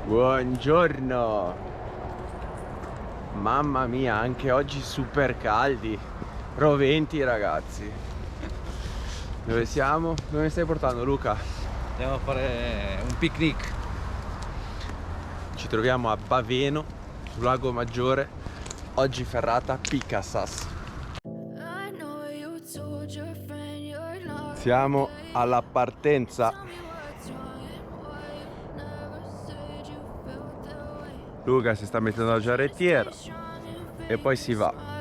Buongiorno. Mamma mia, anche oggi super caldi, roventi ragazzi. Dove siamo? Dove mi stai portando, Luca? Andiamo a fare un picnic. Ci troviamo a Baveno, sul Lago Maggiore. Oggi ferrata Picasass. Siamo alla partenza. Luca si sta mettendo la giarrettiera e poi si va.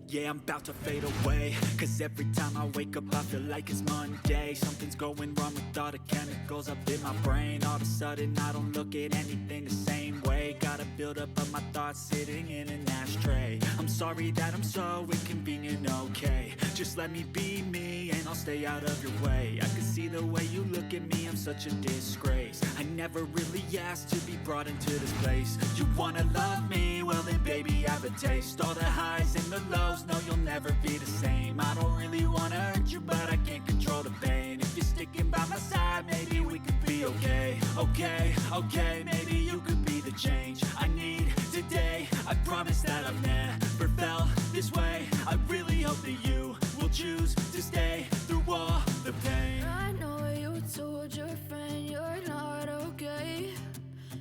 Yeah, I'm about to fade away, cause every time I wake up I feel like it's Monday. Something's going wrong with all the chemicals up in my brain. All of a sudden I don't look at anything the same way. Gotta build up of my thoughts sitting in an ashtray. I'm sorry that I'm so inconvenient, okay. Just let me be me and I'll stay out of your way. I can see the way you look at me, I'm such a disgrace. I never really asked to be brought into this place. You wanna love me? Well then baby I have a taste. All the highs and the lows, no you'll never be the same. I don't really wanna hurt you but I can't control the pain. If you're sticking by my side maybe we could be okay. Okay, maybe you could be the change I need today. I promise that I've never felt this way. I really hope that you will choose to stay through all the pain. I know you told your friend you're not okay,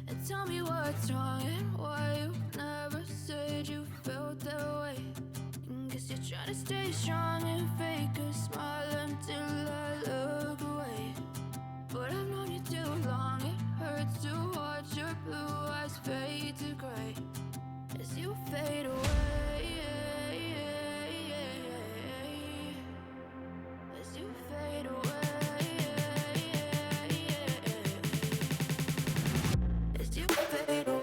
and tell me what's wrong and why you never said you felt that way. Guess you're trying to stay strong and fake a smile until I look away. But I've known you too long, it hurts to watch your blue eyes fade to gray as you fade away. As you fade away. As you fade away.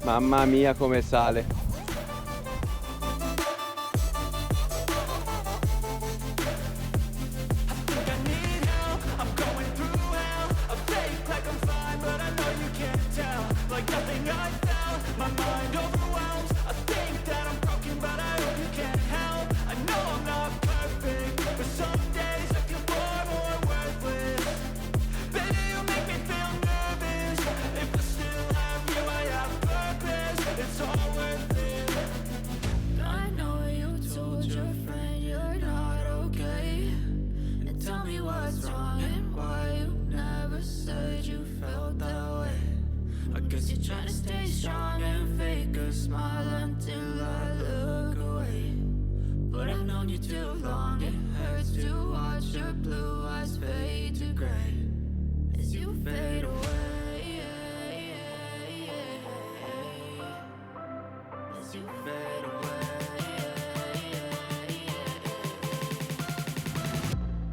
Mamma mia come sale. You're trying to stay strong and fake a smile until I look away. But I've known you too long, it hurts to watch your blue eyes fade to gray as you fade away. As you fade away.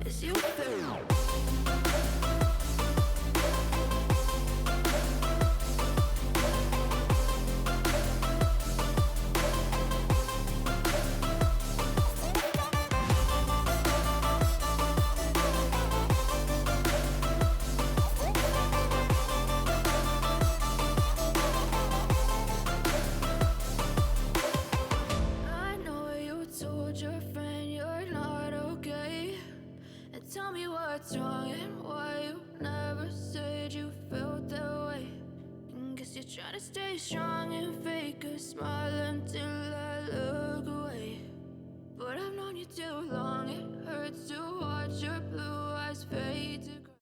As you fade away. Tell me what's wrong and why you never said you felt that way. Guess you're trying to stay strong and fake a smile